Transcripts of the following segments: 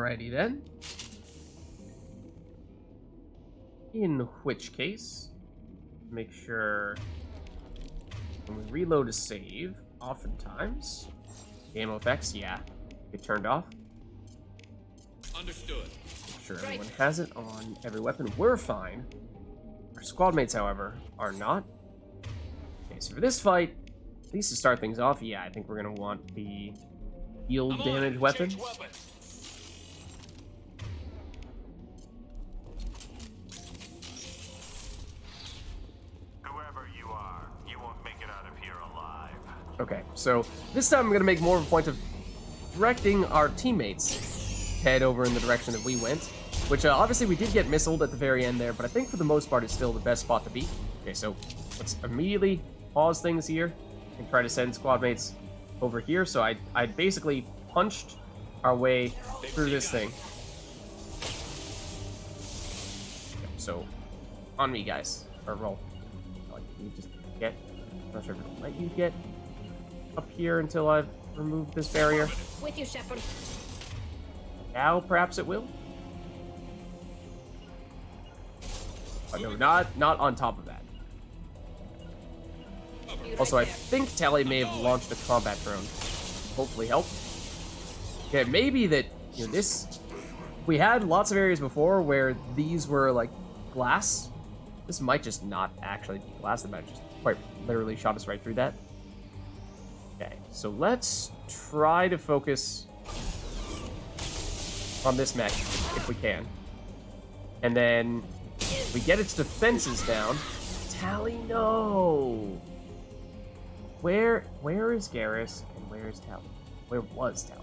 Alrighty then. In which case, make sure when we reload a save, oftentimes, ammo effects, yeah, get turned off. Understood. Make sure everyone has it on every weapon. We're fine. Our squad mates, however, are not. Okay, so for this fight, at least to start things off, yeah, I think we're gonna want the field damage weapons. Okay, so this time I'm going to make more of a point of directing our teammates to head over in the direction that we went, which obviously we did get missiled at the very end there, but I think for the most part it's still the best spot to be. Okay, so let's immediately pause things here and try to send squad mates over here. So I basically punched our way through this thing. Okay, so on me, guys, or roll. Like, you just get, I'm not sure if it'll let you get up here until I've removed this barrier. With you, Shepard. Now, perhaps it will. Oh, no, not on top of that. Also, I think Tally may have launched a combat drone. Hopefully help. Okay, maybe that, you know, this... We had lots of areas before where these were, like, glass. This might just not actually be glass. That might just quite literally shot us right through that. Okay, so let's try to focus on this mech if we can. And then we get its defenses down. Tally, no! Where is Garrus and where is Tally? Where was Tally?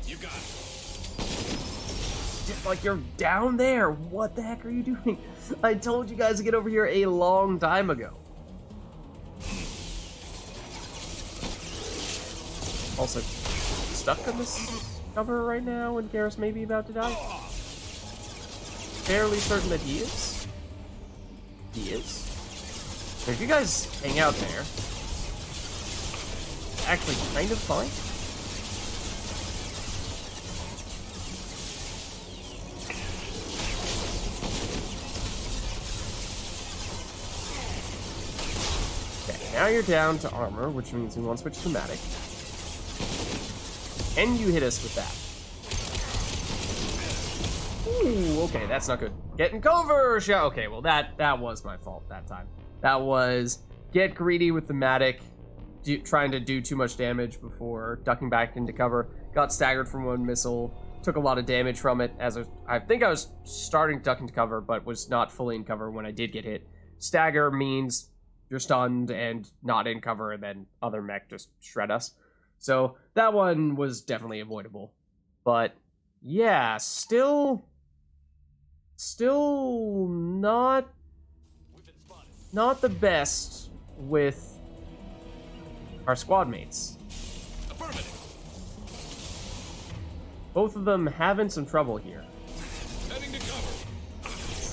You got it. Like, you're down there. What the heck are you doing? I told you guys to get over here a long time ago. Also, stuck on this cover right now, and Garrus may be about to die. Fairly certain that he is. He is. So if you guys hang out there, actually kind of fine. Okay, now you're down to armor, which means we want to switch to thematic. And you hit us with that. Ooh, okay, that's not good. Get in cover! Okay, well, that was my fault that time. That was get greedy with the Matic, trying to do too much damage before ducking back into cover. Got staggered from one missile, took a lot of damage from it. I think I was starting to duck into cover, but was not fully in cover when I did get hit. Stagger means you're stunned and not in cover, and then other mech just shred us. So that one was definitely avoidable. But yeah, still not the best with our squad mates. Both of them having some trouble here. Heading to cover.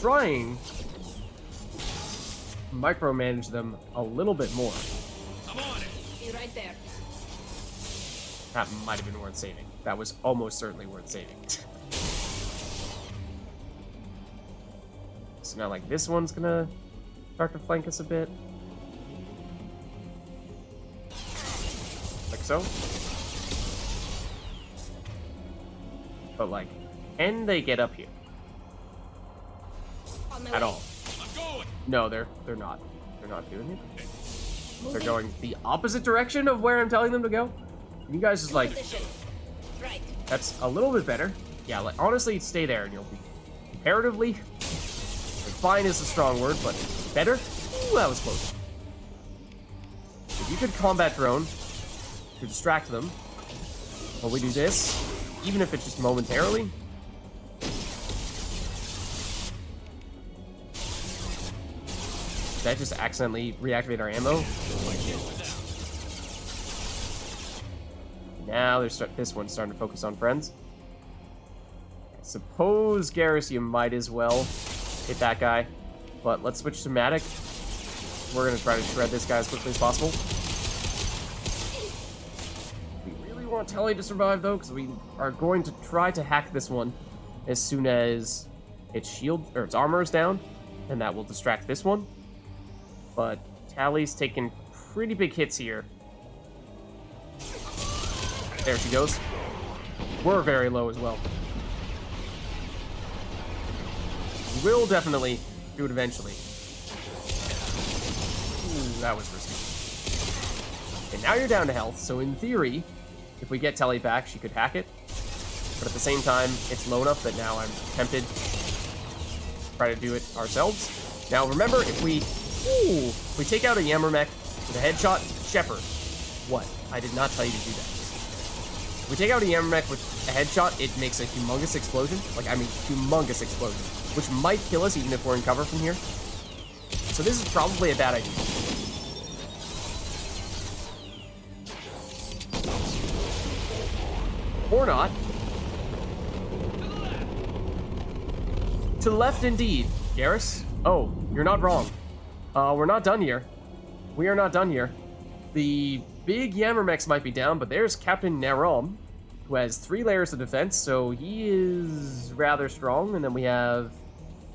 Trying to micromanage them a little bit more. I'm on it. Be right there. That might have been worth saving. That was almost certainly worth saving. So now, like, this one's gonna start to flank us a bit. Like so. But, like, can they get up here? At all? I'm going. No, they're not. They're not doing it. They're going the opposite direction of where I'm telling them to go. You guys just like, right. That's a little bit better. Yeah, like, honestly, stay there and you'll be comparatively, like, fine is a strong word, but better. Ooh, that was close. If you could combat drone to distract them while we do this, even if it's just momentarily. Did that just accidentally reactivate our ammo? Now this one's starting to focus on friends. I suppose, Garrus, you might as well hit that guy. But let's switch to Matic. We're going to try to shred this guy as quickly as possible. We really want Telly to survive, though, because we are going to try to hack this one as soon as its shield, or its armor is down, and that will distract this one. But Tally's taking pretty big hits here. There she goes. We're very low as well. We'll definitely do it eventually. Ooh, that was risky. And now you're down to health, so in theory, if we get Telly back, she could hack it. But at the same time, it's low enough that now I'm tempted to try to do it ourselves. Now remember, if we take out a Yammermech with a headshot, Shepard. What? I did not tell you to do that. If we take out a Yammermech with a headshot, it makes a humongous explosion. Like, I mean, humongous explosion. Which might kill us even if we're in cover from here. So this is probably a bad idea. Or not. To the left indeed, Garrus. Oh, you're not wrong. We're not done here. We are not done here. The big Yammermechs might be down, but there's Captain Narom, who has 3 layers of defense, so he is rather strong. And then we have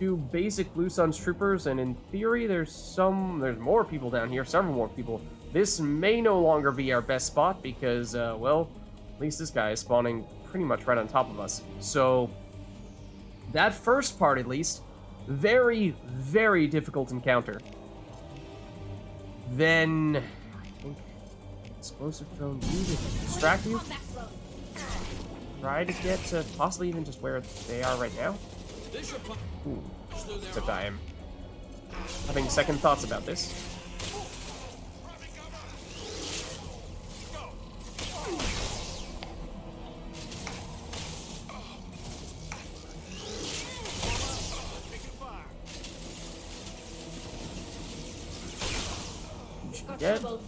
2 basic Blue Suns troopers, and in theory, there's more people down here, several more people. This may no longer be our best spot because, well, at least this guy is spawning pretty much right on top of us. So that first part, at least, very, very difficult encounter. Then I think explosive drone you to distract you. Try to get to possibly even just where they are right now. Ooh, except I am having second thoughts about this. Dead. Let's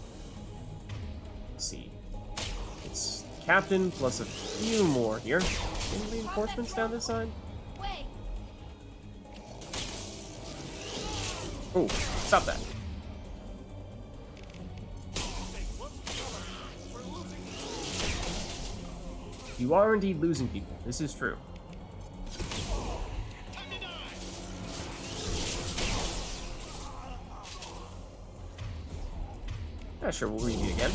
see. It's Captain plus a few more here. Any reinforcements down this side? Oh, stop that. You are indeed losing people. This is true. Yeah, sure, we'll read you again.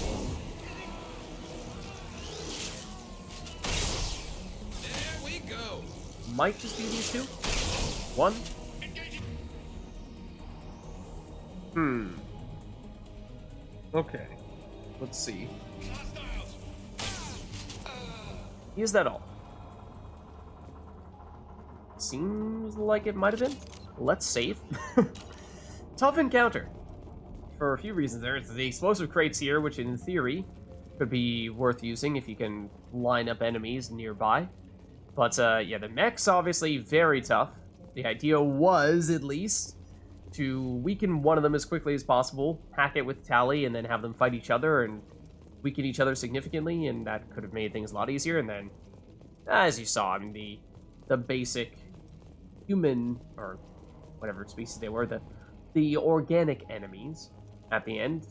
There we go. Might just be these 2. 1. Okay. Let's see. Is that all? Seems like it might have been. Let's save. Tough encounter. For a few reasons. There's the explosive crates here, which in theory could be worth using if you can line up enemies nearby. But yeah, the mech's obviously very tough. The idea was, at least, to weaken one of them as quickly as possible, hack it with Tally, and then have them fight each other and weaken each other significantly, and that could have made things a lot easier. And then, as you saw, I mean, the basic human, or whatever species they were, the organic enemies at the end,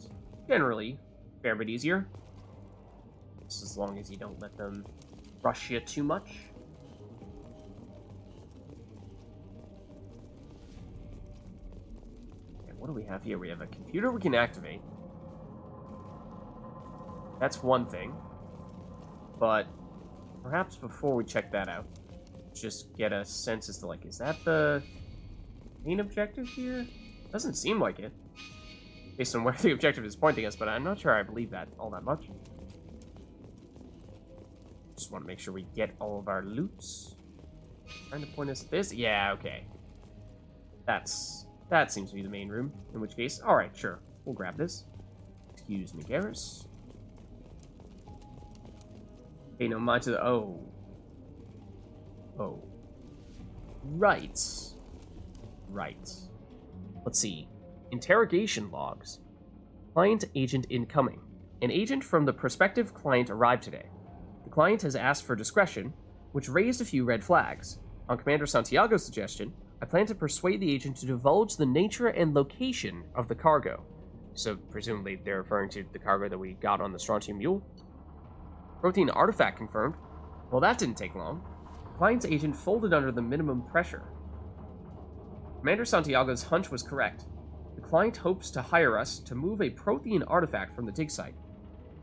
generally a fair bit easier. Just as long as you don't let them rush you too much. Okay, what do we have here? We have a computer we can activate. That's one thing. But perhaps before we check that out, just get a sense as to, like, is that the main objective here? Doesn't seem like it, based on where the objective is pointing us, but I'm not sure I believe that all that much. Just want to make sure we get all of our loots. Trying to point us at this? Yeah, okay. That seems to be the main room, in which case, alright, sure. We'll grab this. Excuse me, Garrus. Okay, no, mind to the... Oh. Right. Let's see. Interrogation logs. Client agent incoming. An agent from the prospective client arrived today. The client has asked for discretion, which raised a few red flags. On Commander Santiago's suggestion, I plan to persuade the agent to divulge the nature and location of the cargo. So presumably they're referring to the cargo that we got on the Strontium Mule. Protein artifact confirmed. Well, that didn't take long. Client's agent folded under the minimum pressure. Commander Santiago's hunch was correct. The client hopes to hire us to move a protein artifact from the dig site.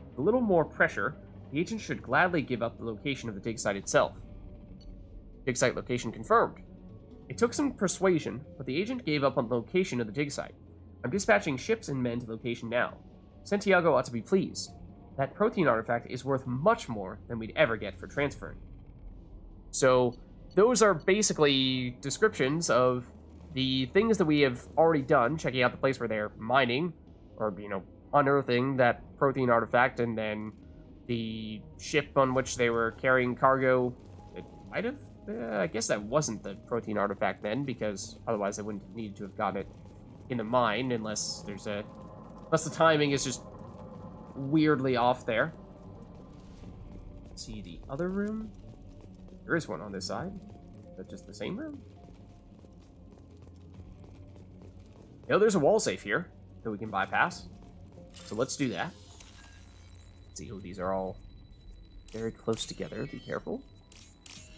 With a little more pressure, the agent should gladly give up the location of the dig site itself. Dig site location confirmed. It took some persuasion, but the agent gave up on the location of the dig site. I'm dispatching ships and men to location now. Santiago ought to be pleased. That protein artifact is worth much more than we'd ever get for transferring. So, those are basically descriptions of the things that we have already done, checking out the place where they're mining, or, unearthing that protein artifact, and then the ship on which they were carrying cargo. It might have? I guess that wasn't the protein artifact then, because otherwise they wouldn't have needed to have gotten it in the mine, unless the timing is just weirdly off there. Let's see the other room. There is one on this side. Is that just the same room? There's a wall safe here that we can bypass. So let's do that. See, these are all very close together. Be careful.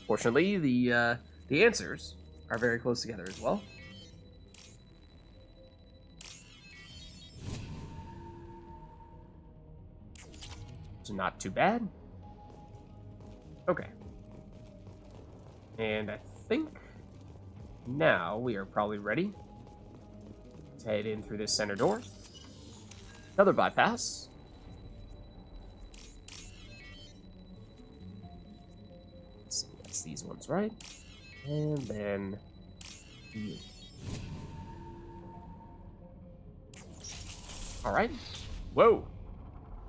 Fortunately, the answers are very close together as well. So not too bad. Okay. And I think now we are probably ready to head in through this center door. Another bypass. Let's see, that's these ones, right? And then you. Alright. Whoa.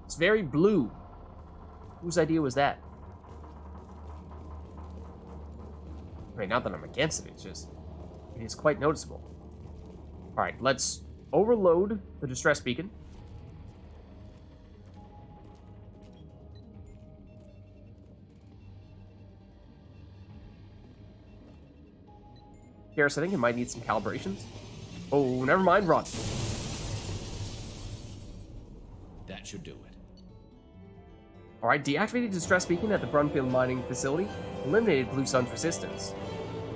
It's very blue. Whose idea was that? Right, not that I'm against it, it is quite noticeable. Alright, let's overload the distress beacon. Garrus, I think it might need some calibrations. Oh, never mind, run. That should do it. Alright, deactivated distress beacon at the Brunfield mining facility. Eliminated Blue Sun's resistance.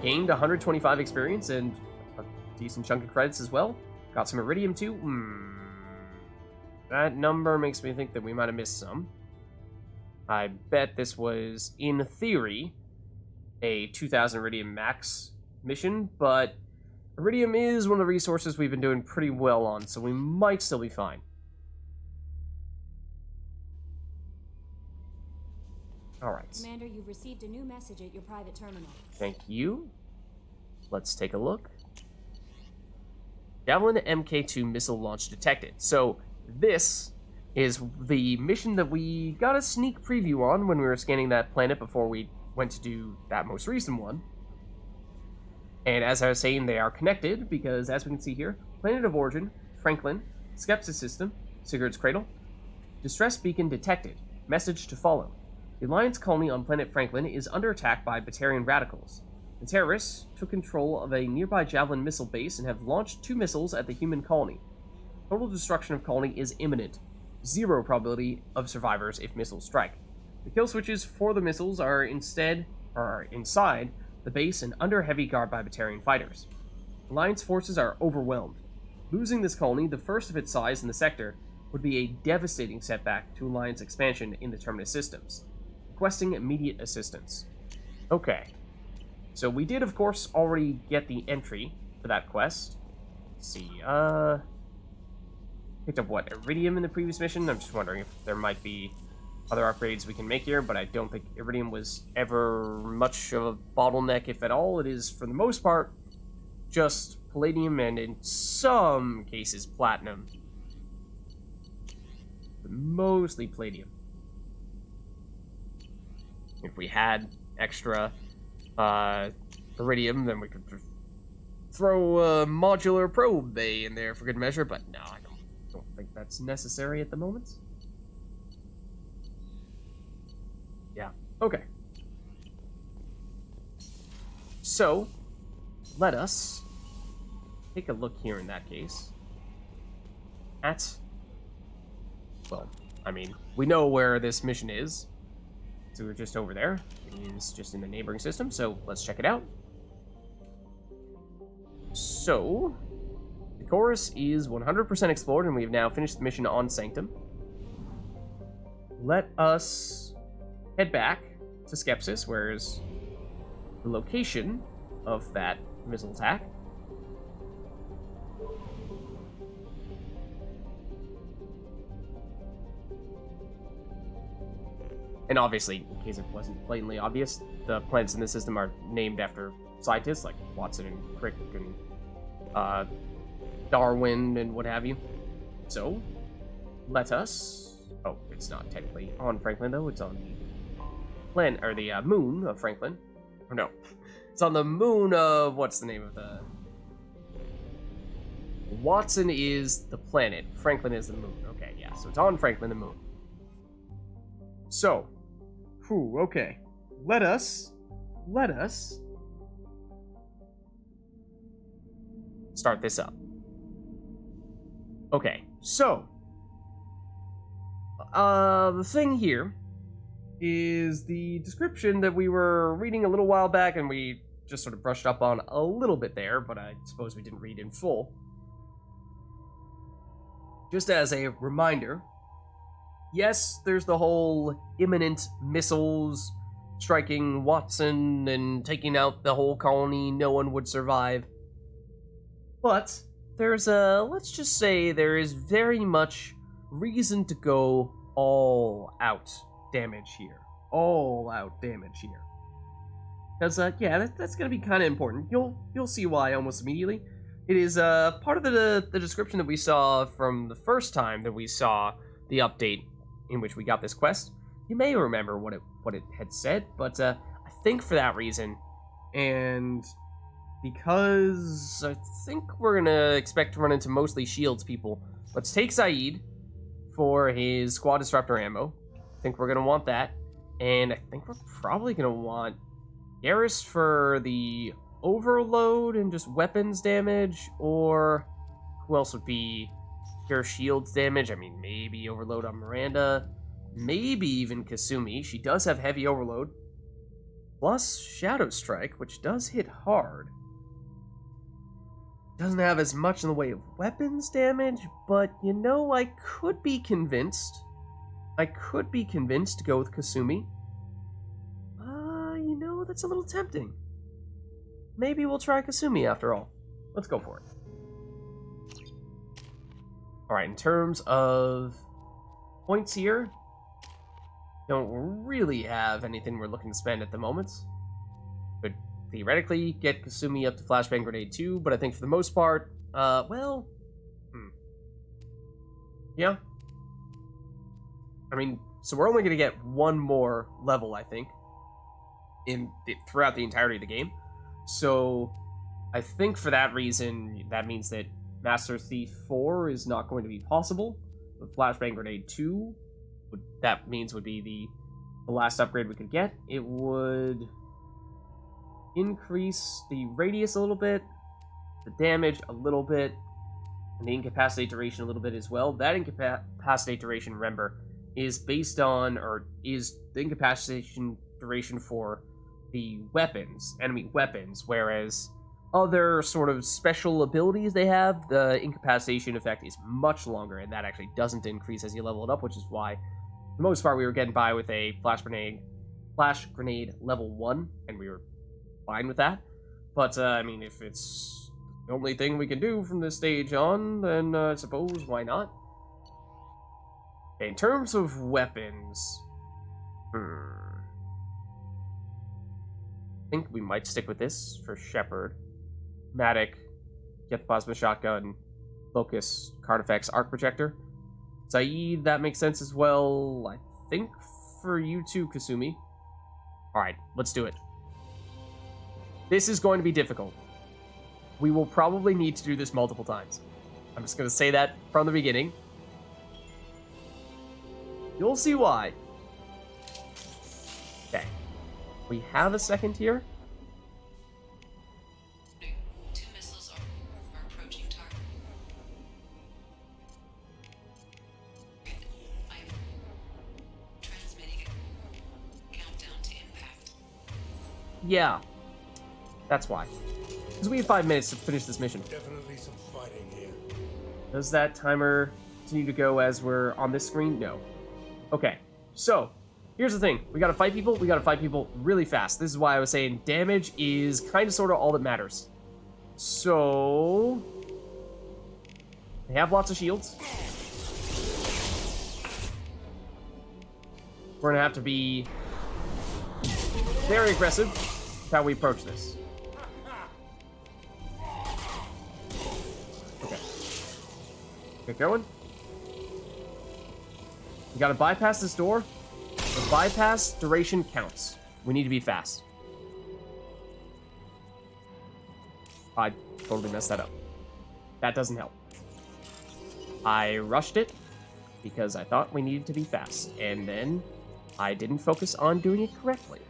Gained 125 experience and a decent chunk of credits as well. Got some iridium too. That number makes me think that we might have missed some. I bet this was, in theory, a 2,000 iridium max mission, but iridium is one of the resources we've been doing pretty well on, so we might still be fine. Alright. Commander, you've received a new message at your private terminal. Thank you. Let's take a look. Javelin MK2 missile launch detected. So, this is the mission that we got a sneak preview on when we were scanning that planet before we went to do that most recent one. And as I was saying, they are connected because, as we can see here, planet of origin, Franklin, Skepsis system, Sigurd's Cradle, distress beacon detected, message to follow. The Alliance colony on planet Franklin is under attack by Batarian radicals. The terrorists took control of a nearby Javelin missile base and have launched 2 missiles at the human colony. Total destruction of colony is imminent. 0 probability of survivors if missiles strike. The kill switches for the missiles are inside the base and under heavy guard by Batarian fighters. Alliance forces are overwhelmed. Losing this colony, the first of its size in the sector, would be a devastating setback to Alliance expansion in the Terminus systems. Requesting immediate assistance. Okay. So we did, of course, already get the entry for that quest. Let's see, picked up, what, Iridium in the previous mission? I'm just wondering if there might be other upgrades we can make here, but I don't think Iridium was ever much of a bottleneck, if at all. It is, for the most part, just Palladium and, in some cases, Platinum. But mostly Palladium. If we had extra Iridium, then we could throw a modular probe bay in there for good measure, but no, I don't think that's necessary at the moment. Yeah, okay. So, let us take a look here in that case at, well, I mean, we know where this mission is. So we're just over there. It is just in the neighboring system, so let's check it out. So, the chorus is 100% explored, and we have now finished the mission on Sanctum. Let us head back to Skepsis, where is the location of that missile attack. And obviously, in case it wasn't blatantly obvious, the planets in this system are named after scientists like Watson and Crick and Darwin and what have you. So, let us... Oh, it's not technically on Franklin, though. It's on the planet, or the moon of Franklin. Or no, it's on the moon of... What's the name of the... Watson is the planet. Franklin is the moon. Okay, yeah, so it's on Franklin, the moon. So, okay. Let us start this up. Okay, so, the thing here is the description that we were reading a little while back, and we just sort of brushed up on a little bit there, but I suppose we didn't read in full. Just as a reminder, yes, there's the whole imminent missiles striking Watson and taking out the whole colony, no one would survive. But there's let's just say there is very much reason to go all out damage here. All out damage here. Because, yeah, that's going to be kind of important. You'll see why almost immediately. It is part of the description that we saw from the first time that we saw the update in which we got this quest. You may remember what it had said, but I think for that reason, and because I think we're gonna expect to run into mostly shields people, let's take Saeed for his squad disruptor ammo. I think we're gonna want that, and I think we're probably gonna want Garrus for the overload and just weapons damage, or who else would be pure shields damage? I mean, maybe overload on Miranda, maybe even Kasumi. She does have heavy overload, plus Shadow Strike, which does hit hard. Doesn't have as much in the way of weapons damage, but you know, I could be convinced to go with Kasumi. You know, that's a little tempting. Maybe we'll try Kasumi after all. Let's go for it. Alright, in terms of points here, don't really have anything we're looking to spend at the moment. Could theoretically get Kasumi up to Flashbang Grenade 2, but I think for the most part, yeah. I mean, so we're only going to get one more level, I think, throughout the entirety of the game. So, I think for that reason, that means that Master Thief 4 is not going to be possible. But Flashbang Grenade 2, that means would be the last upgrade we could get. It would increase the radius a little bit, the damage a little bit, and the incapacitate duration a little bit as well. That incapacitate duration, remember, is based on, or is the incapacitation duration for the weapons, enemy weapons, whereas other sort of special abilities they have, the incapacitation effect is much longer, and that actually doesn't increase as you level it up, which is why, for the most part, we were getting by with a flash grenade level 1, and we were fine with that. But, I mean, if it's the only thing we can do from this stage on, then I suppose why not? Okay, in terms of weapons, I think we might stick with this for Shepard. Matic, get the plasma shotgun, Locust, card effects, arc projector. Saeed, that makes sense as well. I think for you too, Kasumi. Alright, let's do it. This is going to be difficult. We will probably need to do this multiple times. I'm just going to say that from the beginning. You'll see why. Okay. We have a second here. Two missiles are approaching target. I'm transmitting a Yeah. That's why. Because we have 5 minutes to finish this mission. Definitely some fighting here. Does that timer continue to go as we're on this screen? No. Okay. So, here's the thing. We gotta fight people. We gotta fight people really fast. This is why I was saying damage is kind of sort of all that matters. So... they have lots of shields. We're gonna have to be very aggressive with how we approach this. Okay. Get going. We gotta bypass this door. The bypass duration counts. We need to be fast. I totally messed that up. That doesn't help. I rushed it because I thought we needed to be fast, and then I didn't focus on doing it correctly.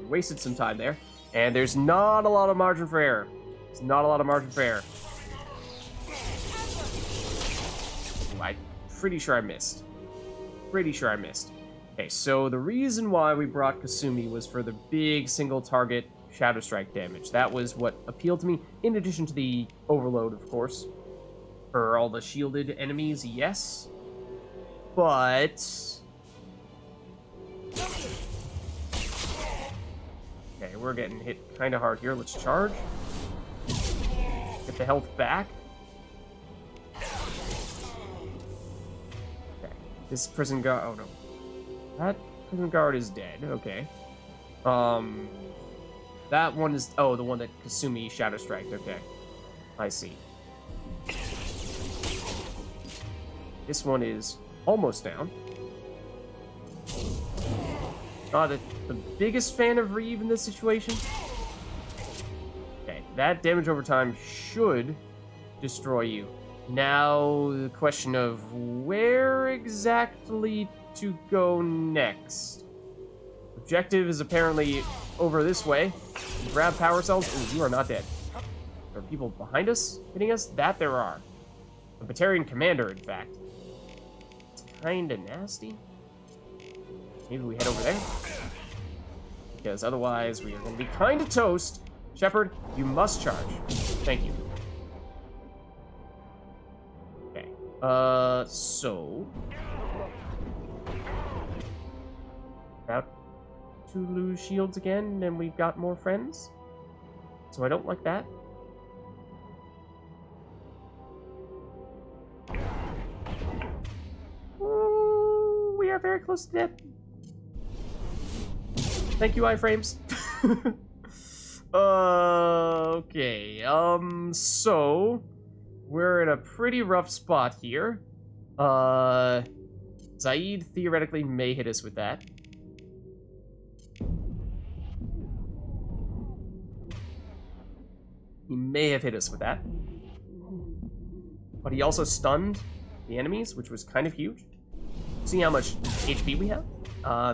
Wasted some time there, and there's not a lot of margin for error. There's not a lot of margin for error. Ooh, I'm pretty sure I missed. Pretty sure I missed. Okay, so the reason why we brought Kasumi was for the big single target Shadow Strike damage. That was what appealed to me, in addition to the overload, of course. For all the shielded enemies, yes. But... okay, we're getting hit kind of hard here. Let's charge. Get the health back. Okay, this prison guard... oh no. That prison guard is dead. Okay. That one is... oh, the one that Kasumi Shadow Striked. Okay. I see. This one is almost down. Not the biggest fan of Reeve in this situation. Okay, that damage over time should destroy you. Now, the question of where exactly to go next. Objective is apparently over this way. Grab power cells. Ooh, you are not dead. There are people behind us hitting us? That there are. A Batarian commander, in fact. It's kinda nasty. Maybe we head over there? Because otherwise we are gonna be kinda toast. Shepard, you must charge. Thank you. Okay. So... about to lose shields again, and we've got more friends. So I don't like that. Ooh, we are very close to death. Thank you, iframes. Okay, so we're in a pretty rough spot here. Zaid theoretically may hit us with that. He may have hit us with that. But he also stunned the enemies, which was kind of huge. See how much HP we have?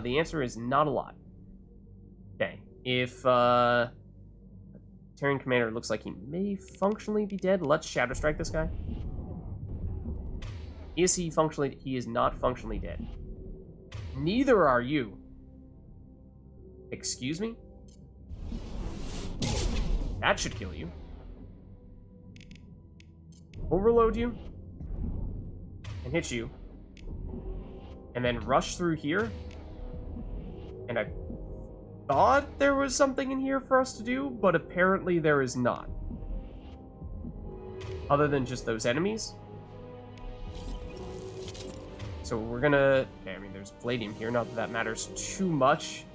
The answer is not a lot. Okay, if Terran Commander looks like he may functionally be dead, let's Shadow Strike this guy. Is he functionally... he is not functionally dead. Neither are you. Excuse me? That should kill you. Overload you. And hit you. And then rush through here. And I thought there was something in here for us to do, but apparently there is not. Other than just those enemies. So we're gonna... okay, I mean, there's Palladium here. Not that that matters too much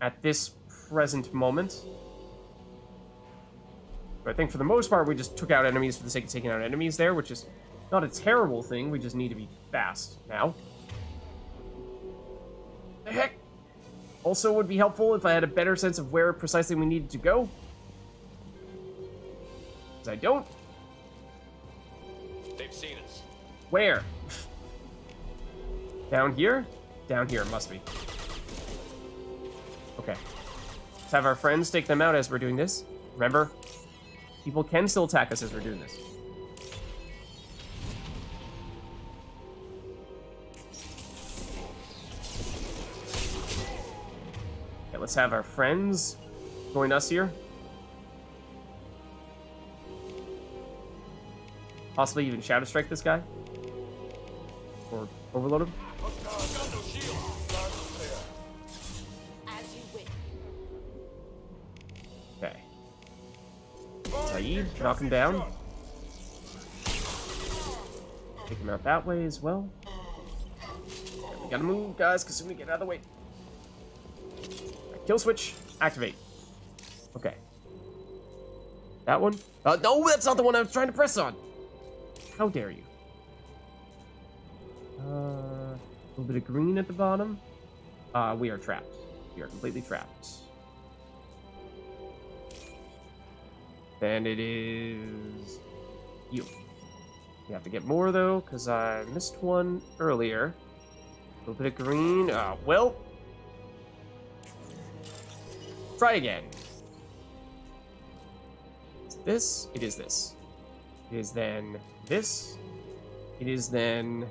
at this present moment. But I think for the most part, we just took out enemies for the sake of taking out enemies there, which is not a terrible thing. We just need to be fast now. The heck? Also would be helpful if I had a better sense of where precisely we needed to go. Because I don't. They've seen us. Where? Down here? Down here, it must be. Okay. Let's have our friends take them out as we're doing this. Remember, people can still attack us as we're doing this. Okay, let's have our friends join us here. Possibly even Shadow Strike this guy. Or overload him. As you wish. Okay. Saeed, knock him down. Take him out that way as well. Okay, we gotta move, guys, because soon we get out of the way. Right, kill switch, activate. Okay. That one? No, that's not the one I was trying to press on. How dare you? A little bit of green at the bottom. We are trapped. We are completely trapped. Then it is you. You have to get more though, because I missed one earlier. A little bit of green. Well. Try again. Is this? It is this. It is then this. It is then.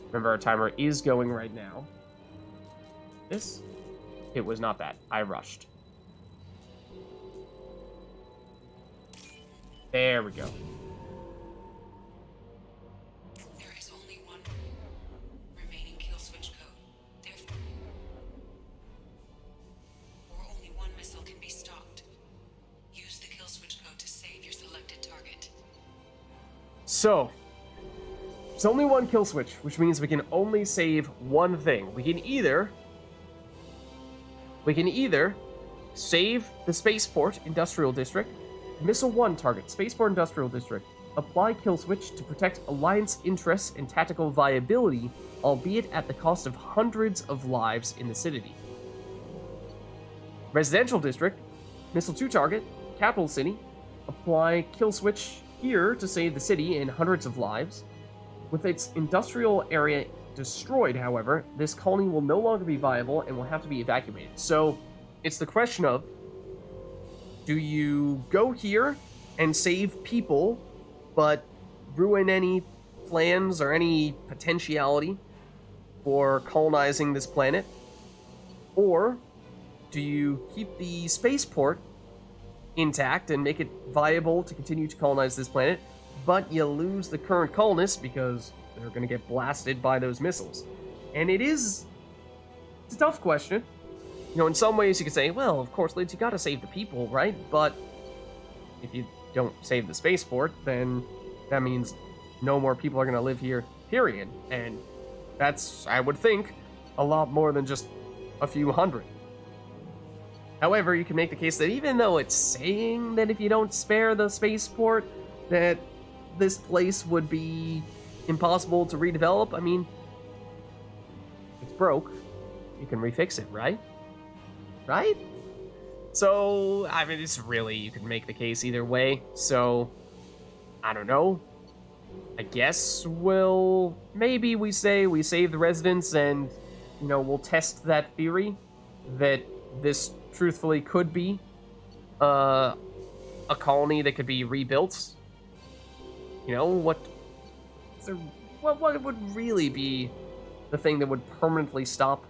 Remember, our timer is going right now. This? It was not that. I rushed. There we go. There is only one remaining kill switch code. Therefore, or only one missile can be stopped. Use the kill switch code to save your selected target. So, there's only one kill switch, which means we can only save one thing. We can either save the Spaceport Industrial District, Missile 1 target, Spaceport Industrial District, apply kill switch to protect Alliance interests and tactical viability, albeit at the cost of hundreds of lives in the city. Residential District, Missile 2 target, Capital City, apply kill switch here to save the city and hundreds of lives. With its industrial area destroyed, however, this colony will no longer be viable and will have to be evacuated. So, it's the question of, do you go here and save people, but ruin any plans or any potentiality for colonizing this planet? Or do you keep the spaceport intact and make it viable to continue to colonize this planet, but you lose the current colonists because they're going to get blasted by those missiles? And it's a tough question. You know, in some ways you could say, well, of course, Lids, you gotta save the people, right? But if you don't save the spaceport, then that means no more people are gonna live here, period. And that's, I would think, a lot more than just a few hundred. However, you can make the case that even though it's saying that if you don't spare the spaceport, that this place would be impossible to redevelop, I mean, it's broke. You can refix it, right? Right? So, I mean, it's really, you could make the case either way. So, I don't know. I guess maybe we say we save the residents and, you know, we'll test that theory that this truthfully could be a colony that could be rebuilt. You know, what would really be the thing that would permanently stop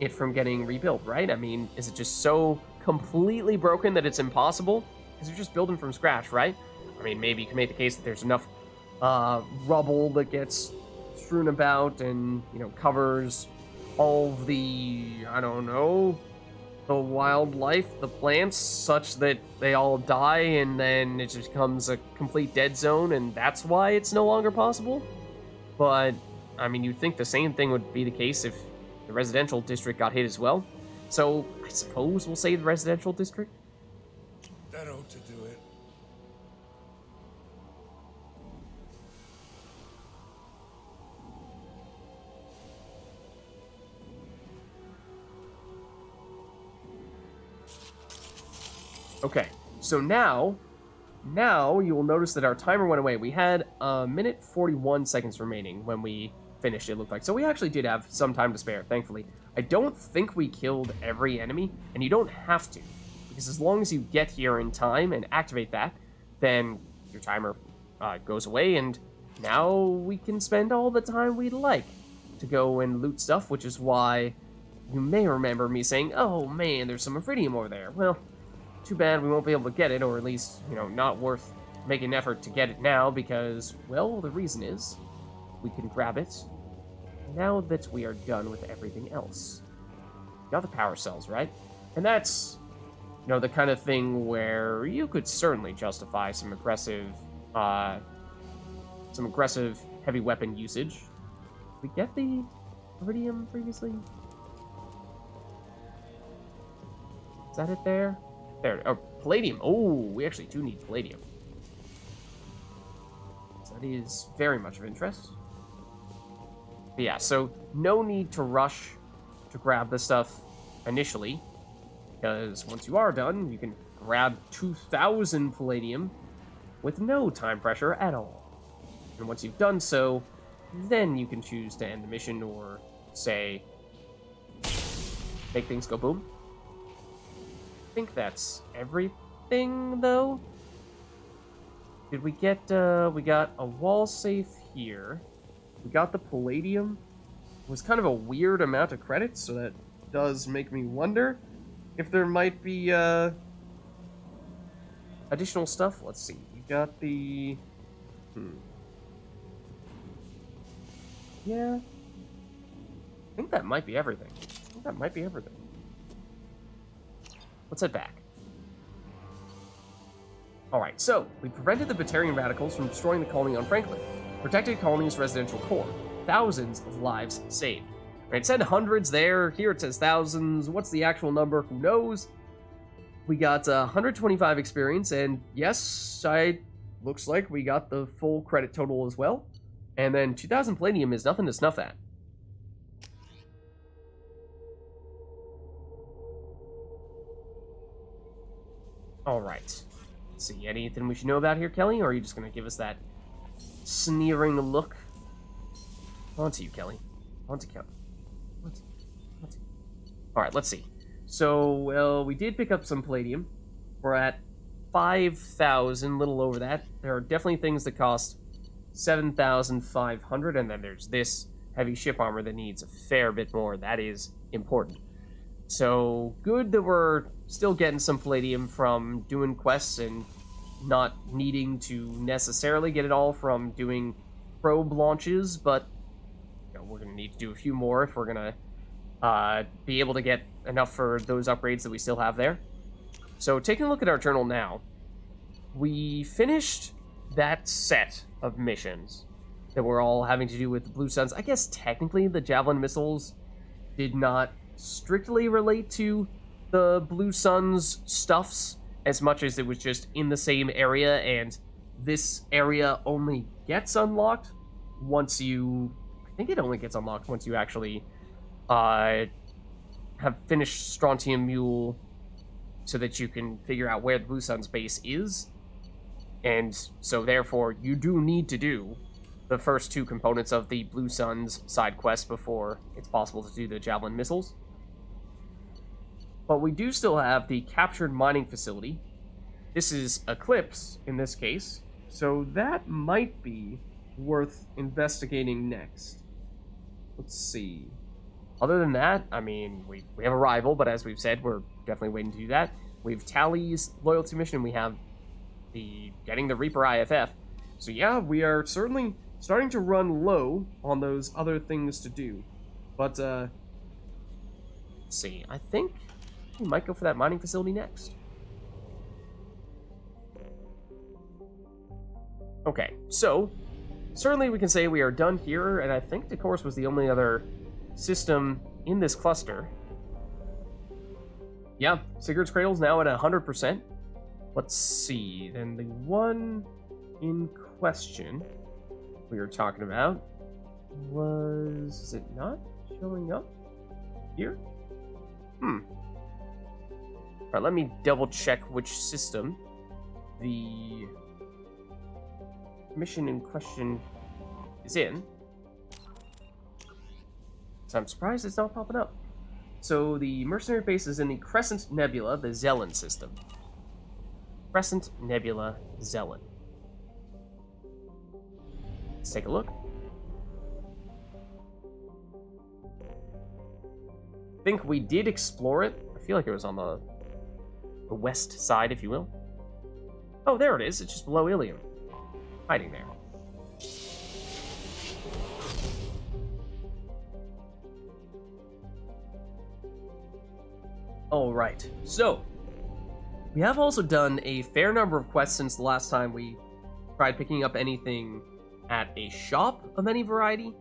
it from getting rebuilt, right? I mean, is it just so completely broken that it's impossible? Because you're just building from scratch, right? I mean, maybe you can make the case that there's enough rubble that gets strewn about and, you know, covers all of the, I don't know, the wildlife, the plants, such that they all die and then it just becomes a complete dead zone, and that's why it's no longer possible. But, I mean, you'd think the same thing would be the case if the residential district got hit as well. So, I suppose we'll say the residential district? That ought to do it. Okay, so now you will notice that our timer went away. We had a minute 41 seconds remaining when we finished, it looked like. So we actually did have some time to spare, thankfully. I don't think we killed every enemy, and you don't have to, because as long as you get here in time and activate that, then your timer goes away, and now we can spend all the time we'd like to go and loot stuff, which is why you may remember me saying, oh man, there's some iridium over there. Well, too bad we won't be able to get it, or at least, not worth making an effort to get it now, because, well, the reason is, we can grab it now that we are done with everything else. Got the power cells, right? And that's, the kind of thing where you could certainly justify some aggressive heavy weapon usage. Did we get the iridium previously? Is that it there? There. Oh, palladium. Oh, we actually do need palladium. So that is very much of interest. But yeah, so no need to rush to grab this stuff initially, because once you are done, you can grab 2,000 palladium with no time pressure at all. And once you've done so, then you can choose to end the mission or, say, make things go boom. I think that's everything, though. Did we get, we got a wall safe here. We got the palladium. It was kind of a weird amount of credits, so that does make me wonder if there might be, additional stuff. Let's see. We got the... Yeah. I think that might be everything. Let's head back. Alright, so, we prevented the Batarian radicals from destroying the colony on Franklin. Protected colony's residential core. Thousands of lives saved. Right, it said hundreds there, here it says thousands. What's the actual number? Who knows? We got 125 experience, and yes, looks like we got the full credit total as well. And then 2,000 palladium is nothing to snuff at. Alright. Let's see, anything we should know about here, Kelly? Or are you just going to give us that sneering look? On to you, Kelly. On to Kelly. Alright, let's see. So, well, we did pick up some palladium. We're at 5,000, little over that. There are definitely things that cost 7,500, and then there's this heavy ship armor that needs a fair bit more. That is important. So, good that we're still getting some palladium from doing quests and not needing to necessarily get it all from doing probe launches, but we're going to need to do a few more if we're going to be able to get enough for those upgrades that we still have there. So, taking a look at our journal now, we finished that set of missions that were all having to do with the Blue Suns. I guess technically the Javelin missiles did not strictly relate to the Blue Suns stuffs as much as it was just in the same area, and this area only gets unlocked once you... I think it only gets unlocked once you actually have finished Strontium Mule so that you can figure out where the Blue Suns base is. And so, therefore, you do need to do the first two components of the Blue Suns side quest before it's possible to do the Javelin missiles. But we do still have the captured mining facility. This is Eclipse, in this case, so that might be worth investigating next. Let's see. Other than that, I mean, we have a rival, but as we've said, we're definitely waiting to do that. We have Tally's loyalty mission, we have getting the Reaper IFF. So yeah, we are certainly starting to run low on those other things to do. But, let's see, I think we might go for that mining facility next. Okay, so, certainly we can say we are done here, and I think the course was the only other system in this cluster. Yeah, Sigurd's Cradle's now at 100%. Let's see, then the one in question we were talking about was... is it not showing up here? Alright, let me double check which system the mission in question is in. So I'm surprised it's not popping up. So the mercenary base is in the Crescent Nebula, the Javelin system. Crescent Nebula Javelin. Let's take a look. think we did explore it. I feel like it was on the west side, if you will. Oh, there it is. It's just below Ilium. Hiding there. Alright, so we have also done a fair number of quests since the last time we tried picking up anything at a shop of any variety.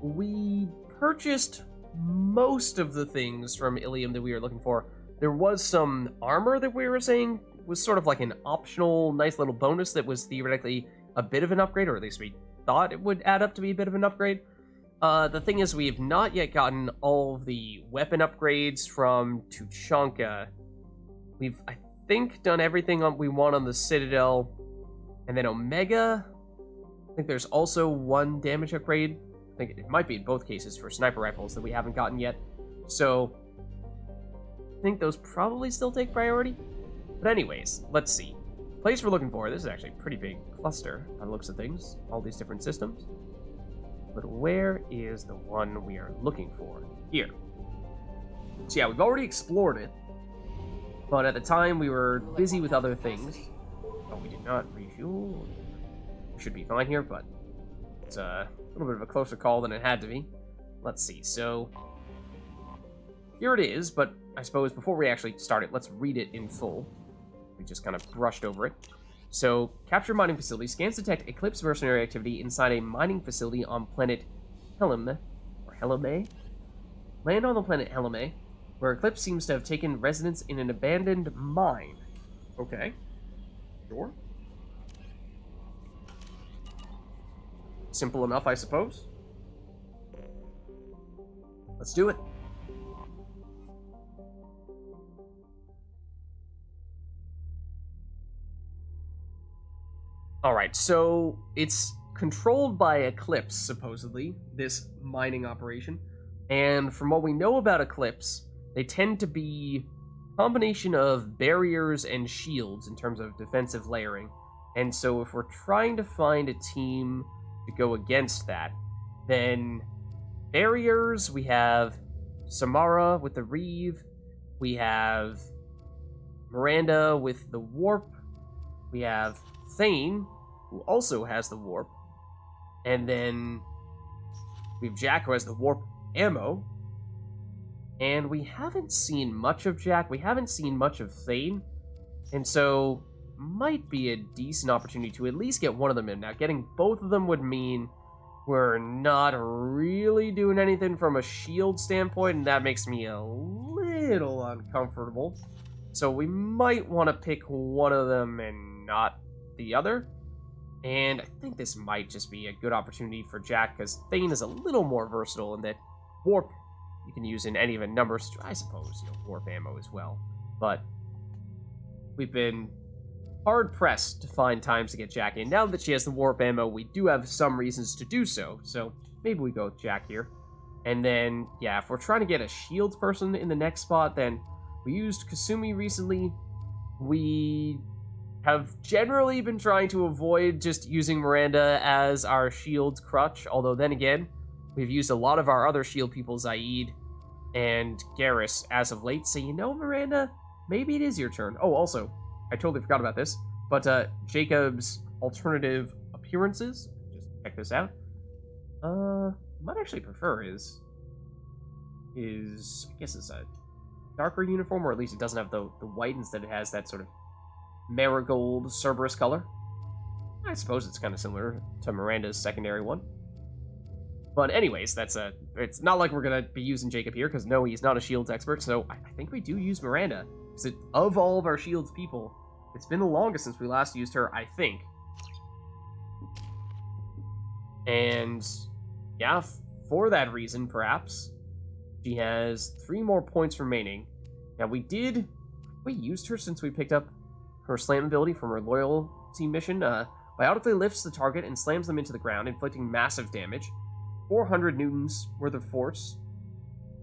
We purchased most of the things from Ilium that we were looking for. There was some armor that we were saying was sort of like an optional nice little bonus that was theoretically a bit of an upgrade, or at least we thought it would add up to be a bit of an upgrade. The thing is, we have not yet gotten all of the weapon upgrades from Tuchanka. We've, I think, done everything we want on the Citadel. And then Omega, I think there's also one damage upgrade. I think it might be in both cases for sniper rifles that we haven't gotten yet. So, I think those probably still take priority. But anyways, let's see. The place we're looking for, this is actually a pretty big cluster by the looks of things. All these different systems. But where is the one we are looking for? Here. So yeah, we've already explored it. But at the time, we were busy with other things. Oh, we did not refuel. We should be fine here, but it's a little bit of a closer call than it had to be. Let's see, so here it is, but I suppose before we actually start it, let's read it in full. We just kind of brushed over it. So, capture mining facility. Scans detect Eclipse mercenary activity inside a mining facility on planet Helime, or Helime? Land on the planet Helime, where Eclipse seems to have taken residence in an abandoned mine. Okay. Sure. Simple enough, I suppose. Let's do it. Alright, so it's controlled by Eclipse, supposedly, this mining operation. And from what we know about Eclipse, they tend to be a combination of barriers and shields in terms of defensive layering. And so if we're trying to find a team to go against that, then barriers, we have Samara with the Reeve, we have Miranda with the Warp, we have Thane, who also has the Warp, and then we have Jack, who has the Warp ammo, and we haven't seen much of Jack, we haven't seen much of Thane, and so might be a decent opportunity to at least get one of them in. Now, getting both of them would mean we're not really doing anything from a shield standpoint, and that makes me a little uncomfortable. So we might want to pick one of them and not the other. And I think this might just be a good opportunity for Jack, because Thane is a little more versatile in that Warp you can use in any of a number, I suppose, Warp ammo as well. But we've been hard-pressed to find times to get Jack in. Now that she has the Warp ammo, we do have some reasons to do so. So maybe we go with Jack here. And then, yeah, if we're trying to get a shields person in the next spot, then we used Kasumi recently. We have generally been trying to avoid just using Miranda as our shield crutch, although then again, we've used a lot of our other shield people, Zaid and Garrus, as of late, so Miranda, maybe it is your turn. Oh, also, I totally forgot about this, but Jacob's alternative appearances, just check this out. I might actually prefer his, I guess it's a darker uniform, or at least it doesn't have the white, instead it has that sort of marigold Cerberus color. I suppose it's kind of similar to Miranda's secondary one. But anyways, it's not like we're going to be using Jacob here, because no, he's not a shields expert, so I think we do use Miranda. Because of all of our shields people, it's been the longest since we last used her, I think. And yeah, for that reason, perhaps, she has 3 more points remaining. Now, we used her since we picked up her slam ability from her loyalty mission. Biotically lifts the target and slams them into the ground, inflicting massive damage. 400 newtons worth of force.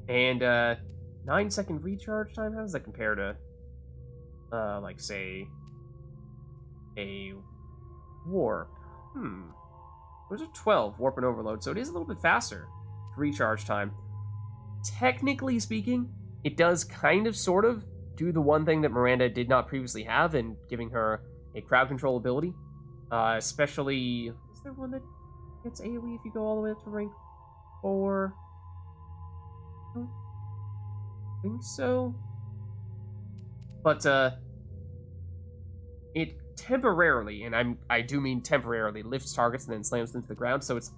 And 9-second recharge time? How does that compare to, like, say, a warp? Those are 12, warp and overload, so it is a little bit faster recharge time. Technically speaking, it does kind of, sort of, do the one thing that Miranda did not previously have in giving her a crowd control ability. Especially... Is there one that gets AoE if you go all the way up to rank 4? I don't think so. But, it temporarily, and I do mean temporarily, lifts targets and then slams them to the ground, so it's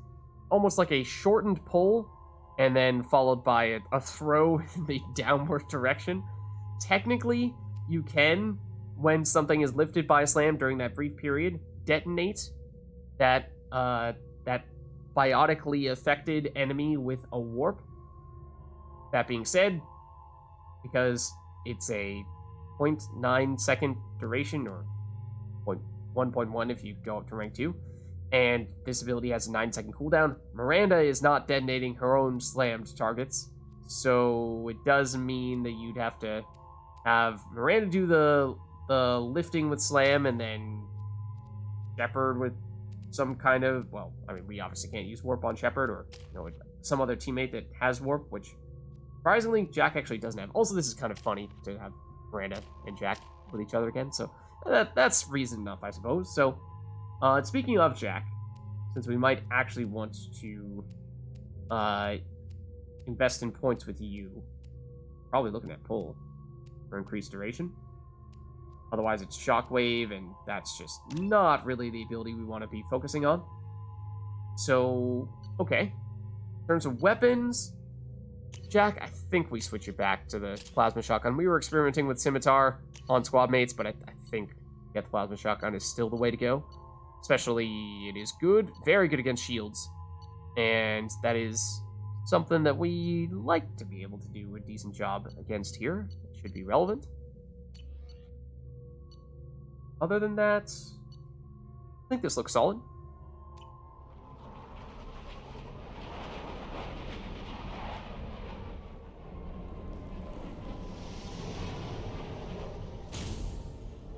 almost like a shortened pull, and then followed by a throw in the downward direction. Technically, you can, when something is lifted by a slam during that brief period, detonate that biotically affected enemy with a warp. That being said, because it's a 0.9 second duration, or 1.1 if you go up to rank 2, and this ability has a 9-second cooldown, Miranda is not detonating her own slammed targets, so it does mean that you'd have to have Miranda do the lifting with slam, and then Shepard with some kind of, well, I mean, we obviously can't use warp on Shepard, or, you know, some other teammate that has warp, which, surprisingly, Jack actually doesn't have. Also, this is kind of funny to have Miranda and Jack with each other again, so that's reason enough, I suppose. So, speaking of Jack, since we might actually want to invest in points with you, probably looking at pull for increased duration. Otherwise, it's Shockwave, and that's just not really the ability we want to be focusing on. So, okay. In terms of weapons, Jack, I think we switch it back to the Plasma Shotgun. We were experimenting with Scimitar on squad mates, but I think the Plasma Shotgun is still the way to go. Especially, it is good, very good against shields. And that is something that we like to be able to do a decent job against here. It should be relevant. Other than that, I think this looks solid.